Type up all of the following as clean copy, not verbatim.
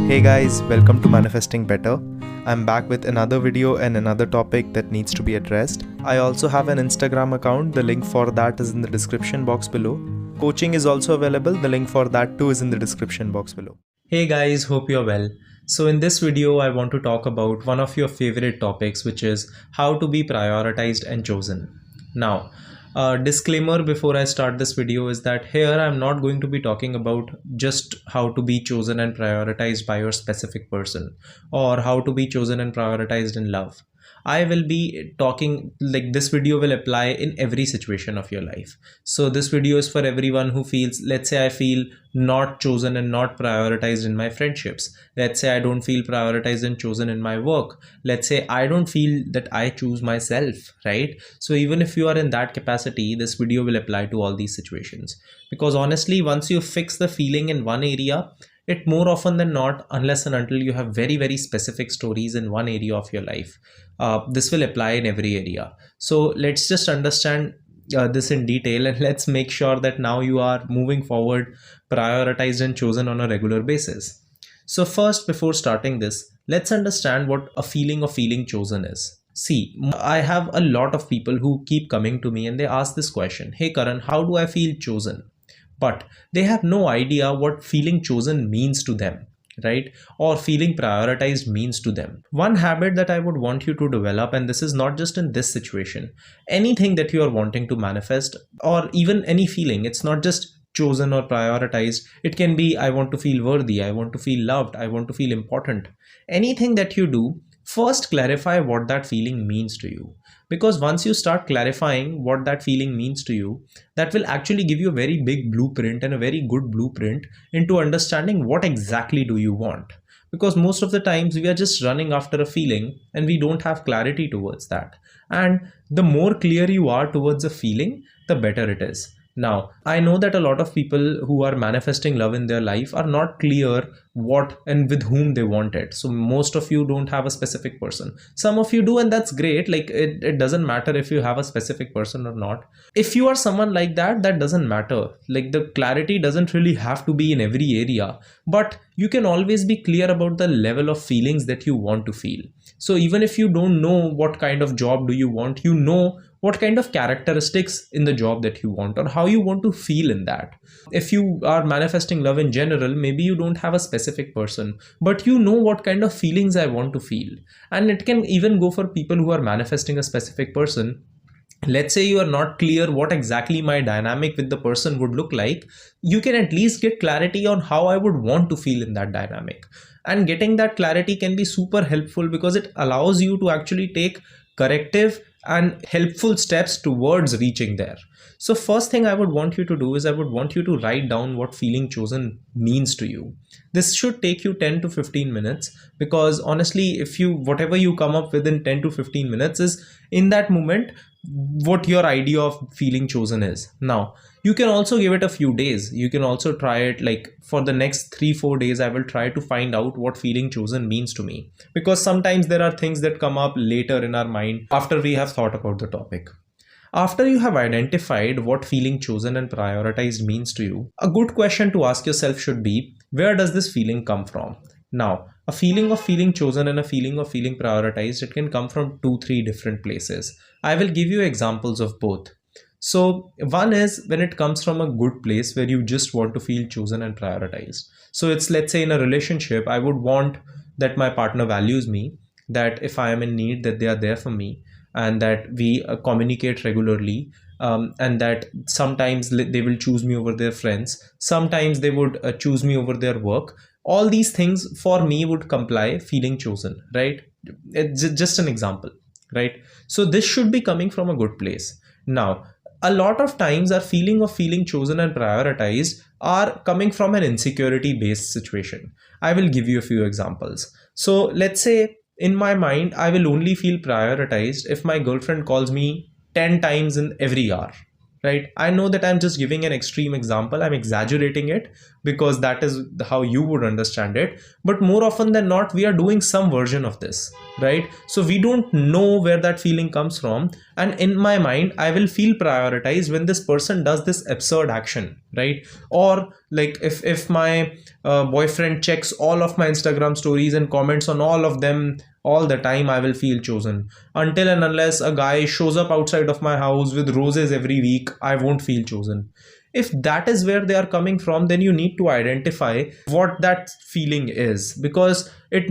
Hey guys, welcome to Manifesting Better. I'm back with another video and another topic that needs to be addressed. I also have an Instagram account. The link for that is in the description box below. Coaching is also available. The link for that too is in the description box below. Hey guys, hope you're well. So in this video, I want to talk about one of your favorite topics, which is how to be prioritized and chosen. Now, disclaimer before I start this video is that here I'm not going to be talking about just how to be chosen and prioritized by your specific person or how to be chosen and prioritized in love. I will be talking like this video will apply in every situation of your life. So this video is for everyone who feels, let's say I feel not chosen and not prioritized in my friendships. Let's say I don't feel prioritized and chosen in my work. Let's say I don't feel that I choose myself, right? So even if you are in that capacity, this video will apply to all these situations. Because honestly, once you fix the feeling in one area, it more often than not, unless and until you have very specific stories in one area of your life, this will apply in every area. So let's just understand this in detail, and let's make sure that now you are moving forward prioritized and chosen on a regular basis. So first, before starting this, let's understand what a feeling of feeling chosen is. See, I have a lot of people who keep coming to me and they ask this question: hey Karan, how do I feel chosen? But they have no idea what feeling chosen means to them, right? Or feeling prioritized means to them. One habit that I would want you to develop, and this is not just in this situation, anything that you are wanting to manifest, or even any feeling, it's not just chosen or prioritized. It can be, I want to feel worthy, I want to feel loved, I want to feel important. Anything that you do, first clarify what that feeling means to you. Because once you start clarifying what that feeling means to you, that will actually give you a very big blueprint and a very good blueprint into understanding what exactly do you want. Because most of the times we are just running after a feeling and we don't have clarity towards that. And the more clear you are towards a feeling, the better it is. Now, I know that a lot of people who are manifesting love in their life are not clear what and with whom they want it. So most of you don't have a specific person. Some of you do, and that's great. Like it doesn't matter if you have a specific person or not. If you are someone like that, that doesn't matter. Like the clarity doesn't really have to be in every area, but you can always be clear about the level of feelings that you want to feel. So even if you don't know what kind of job do you want, you know what kind of characteristics in the job that you want or how you want to feel in that. If you are manifesting love in general, maybe you don't have a specific person, but you know what kind of feelings I want to feel. And it can even go for people who are manifesting a specific person. Let's say you are not clear what exactly my dynamic with the person would look like. You can at least get clarity on how I would want to feel in that dynamic. And getting that clarity can be super helpful because it allows you to actually take corrective and helpful steps towards reaching there. So first thing I would want you to do is I would want you to write down what feeling chosen means to you. This should take you 10 to 15 minutes because honestly, if you whatever you come up with in 10 to 15 minutes is in that moment what your idea of feeling chosen is. Now, you can also give it a few days. You can also try it like for the next 3-4 days. I will try to find out what feeling chosen means to me, because sometimes there are things that come up later in our mind after we have thought about the topic. After you have identified what feeling chosen and prioritized means to you, a good question to ask yourself should be, where does this feeling come from? Now, a feeling of feeling chosen and a feeling of feeling prioritized, it can come from 2-3 different places. I will give you examples of both. So one is when it comes from a good place where you just want to feel chosen and prioritized. So it's, let's say in a relationship, I would want that my partner values me, that if I am in need, that they are there for me, and that we communicate regularly, and that sometimes they will choose me over their friends, sometimes they would choose me over their work. All these things for me would comply feeling chosen, right? It's just an example, right? So this should be coming from a good place. Now, a lot of times our feeling of feeling chosen and prioritized are coming from an insecurity based situation. I will give you a few examples. So let's say in my mind, I will only feel prioritized if my girlfriend calls me 10 times in every hour, right? I know that I'm just giving an extreme example. I'm exaggerating it because that is how you would understand it. But more often than not, we are doing some version of this, right? So we don't know where that feeling comes from, and in my mind I will feel prioritized when this person does this absurd action, right? Or like if my boyfriend checks all of my Instagram stories and comments on all of them all the time, I will feel chosen. Until and unless a guy shows up outside of my house with roses every week, I won't feel chosen. If that is where they are coming from, then you need to identify what that feeling is, because it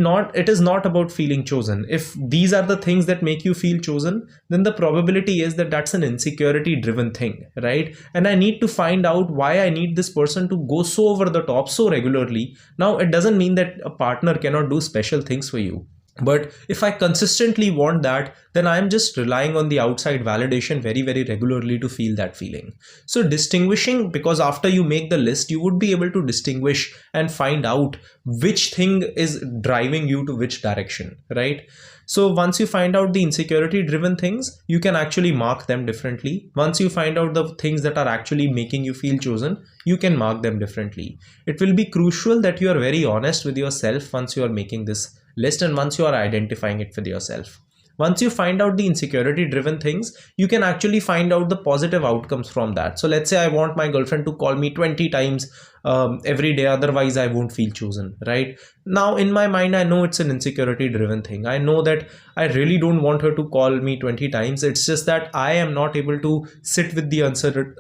is not about feeling chosen. If these are the things that make you feel chosen, then the probability is that that's an insecurity driven thing, right? And I need to find out why I need this person to go so over the top so regularly. Now it doesn't mean that a partner cannot do special things for you, but if I consistently want that, then I'm just relying on the outside validation very, very regularly to feel that feeling. So distinguishing, because after you make the list, you would be able to distinguish and find out which thing is driving you to which direction, right? So once you find out the insecurity driven things, you can actually mark them differently. Once you find out the things that are actually making you feel chosen, you can mark them differently. It will be crucial that you are very honest with yourself once you are making this list and once you are identifying it with yourself. Once you find out the insecurity driven things, you can actually find out the positive outcomes from that. So let's say I want my girlfriend to call me 20 times every day, otherwise I won't feel chosen, right? Now in my mind, I know it's an insecurity driven thing. I know that I really don't want her to call me 20 times. It's just that I am not able to sit with the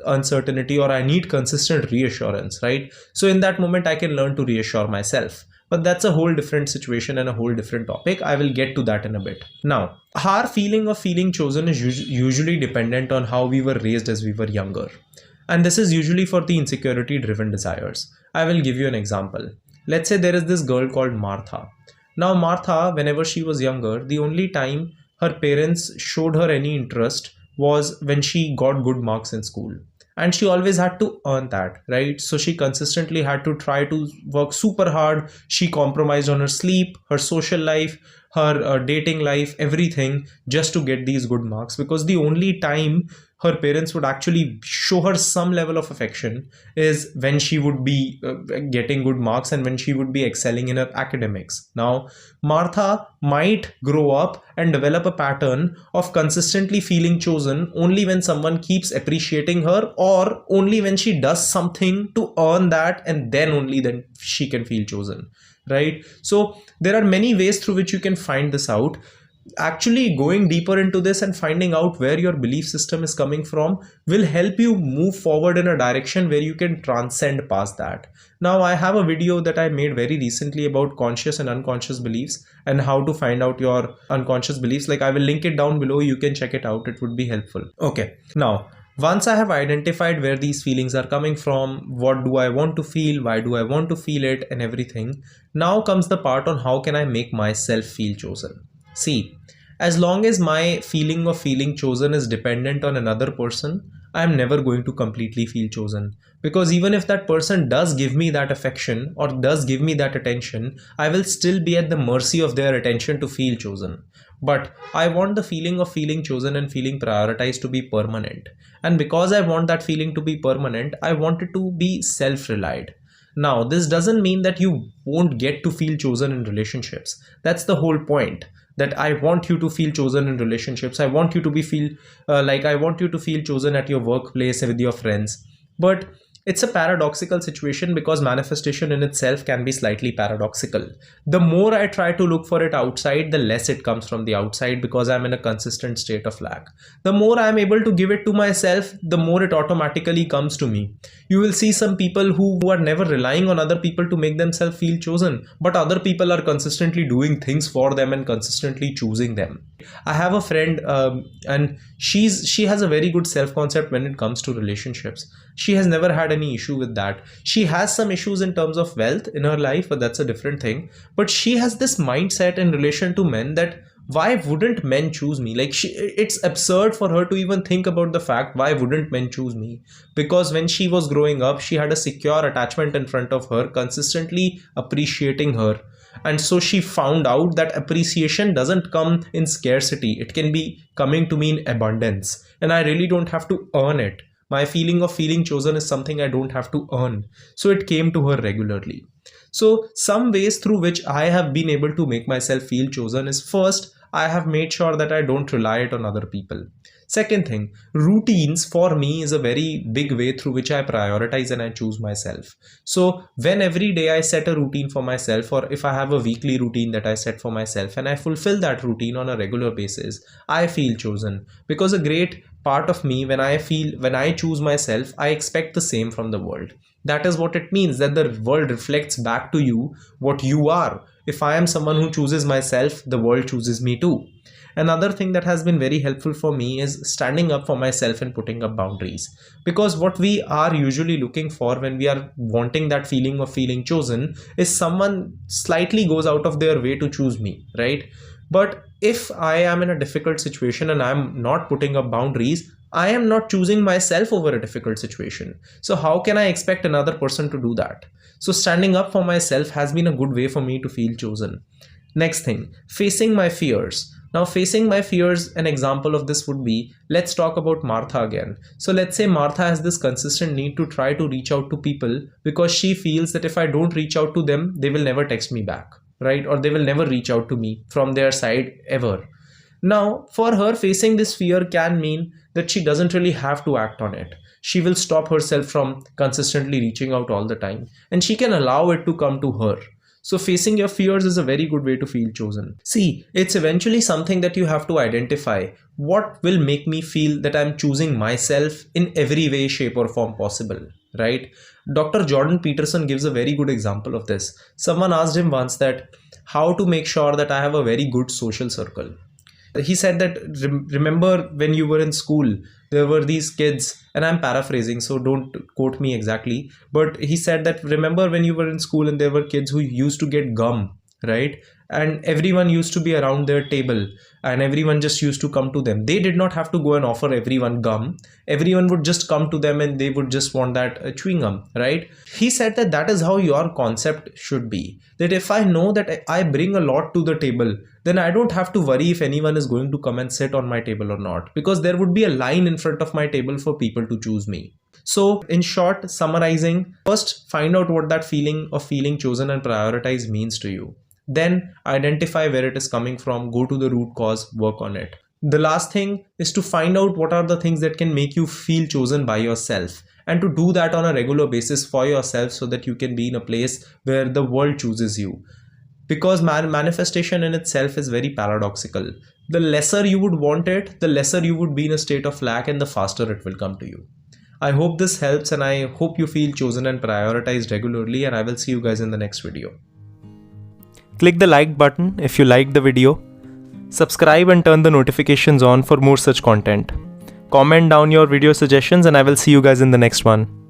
uncertainty, or I need consistent reassurance, right? So in that moment, I can learn to reassure myself. But that's a whole different situation and a whole different topic. I will get to that in a bit. Now, our feeling of feeling chosen is usually dependent on how we were raised as we were younger. And this is usually for the insecurity driven desires. I will give you an example. Let's say there is this girl called Martha. Now, Martha, whenever she was younger, the only time her parents showed her any interest was when she got good marks in school. And she always had to earn that, right? So she consistently had to try to work super hard. She compromised on her sleep, her social life, her dating life, everything, just to get these good marks, because the only time her parents would actually show her some level of affection is when she would be getting good marks and when she would be excelling in her academics. Now, Martha might grow up and develop a pattern of consistently feeling chosen only when someone keeps appreciating her, or only when she does something to earn that, and then only then she can feel chosen, right? So there are many ways through which you can find this out. Actually going deeper into this and finding out where your belief system is coming from will help you move forward in a direction where you can transcend past that. Now, I have a video that I made very recently about conscious and unconscious beliefs and how to find out your unconscious beliefs. Like, I will link it down below. You can check it out. It would be helpful. Okay. Now, once I have identified where these feelings are coming from, what do I want to feel, why do I want to feel it, and everything, now comes the part on how can I make myself feel chosen. See, as long as my feeling of feeling chosen is dependent on another person, I am never going to completely feel chosen. Because even if that person does give me that affection or does give me that attention, I will still be at the mercy of their attention to feel chosen. But I want the feeling of feeling chosen and feeling prioritized to be permanent. And because I want that feeling to be permanent, I want it to be self-relied. Now, this doesn't mean that you won't get to feel chosen in relationships. That's the whole point. That I want you to feel chosen in relationships. I want you to be feel I want you to feel chosen at your workplace with your friends. But it's a paradoxical situation because manifestation in itself can be slightly paradoxical. The more I try to look for it outside, the less it comes from the outside because I'm in a consistent state of lack. The more I'm able to give it to myself, the more it automatically comes to me. You will see some people who are never relying on other people to make themselves feel chosen, but other people are consistently doing things for them and consistently choosing them. I have a friend and she has a very good self-concept when it comes to relationships. She has never had any issue with that. She has some issues in terms of wealth in her life, but that's a different thing. But she has this mindset in relation to men that why wouldn't men choose me? Like it's absurd for her to even think about the fact why wouldn't men choose me? Because when she was growing up, she had a secure attachment in front of her, consistently appreciating her. And so she found out that appreciation doesn't come in scarcity. It can be coming to me in abundance. And I really don't have to earn it. My feeling of feeling chosen is something I don't have to earn. So it came to her regularly. So some ways through which I have been able to make myself feel chosen is, first, I have made sure that I don't rely it on other people. Second thing, routines for me is a very big way through which I prioritize and I choose myself. So when every day I set a routine for myself, or if I have a weekly routine that I set for myself and I fulfill that routine on a regular basis, I feel chosen. Because a great part of me, when I choose myself, I expect the same from the world. That is what it means, that the world reflects back to you what you are. If I am someone who chooses myself, the world chooses me too. Another thing that has been very helpful for me is standing up for myself and putting up boundaries. Because what we are usually looking for when we are wanting that feeling of feeling chosen is someone slightly goes out of their way to choose me, right? But if I am in a difficult situation and I'm not putting up boundaries, I am not choosing myself over a difficult situation. So how can I expect another person to do that? So standing up for myself has been a good way for me to feel chosen. Next thing, facing my fears. Now, facing my fears, an example of this would be, let's talk about Martha again. So let's say Martha has this consistent need to try to reach out to people because she feels that if I don't reach out to them, they will never text me back, right? Or they will never reach out to me from their side ever. Now, for her, facing this fear can mean that she doesn't really have to act on it. She will stop herself from consistently reaching out all the time, and she can allow it to come to her. So facing your fears is a very good way to feel chosen. See, it's eventually something that you have to identify. What will make me feel that I'm choosing myself in every way, shape or form possible, right? Dr. Jordan Peterson gives a very good example of this. Someone asked him once that how to make sure that I have a very good social circle. He said that remember when you were in school, there were these kids, and I'm paraphrasing, so don't quote me exactly, but he said that remember when you were in school and there were kids who used to get gum, right? And everyone used to be around their table and everyone just used to come to them. They did not have to go and offer everyone gum. Everyone would just come to them and they would just want that chewing gum, right? He said that that is how your concept should be. That if I know that I bring a lot to the table, then I don't have to worry if anyone is going to come and sit on my table or not, because there would be a line in front of my table for people to choose me. So in short, summarizing, first find out what that feeling of feeling chosen and prioritized means to you. Then identify where it is coming from, go to the root cause, work on it. The last thing is to find out what are the things that can make you feel chosen by yourself, and to do that on a regular basis for yourself so that you can be in a place where the world chooses you. Because manifestation in itself is very paradoxical. The lesser you would want it, the lesser you would be in a state of lack, and the faster it will come to you. I hope this helps, and I hope you feel chosen and prioritized regularly, and I will see you guys in the next video. Click the like button if you liked the video. Subscribe and turn the notifications on for more such content. Comment down your video suggestions, and I will see you guys in the next one.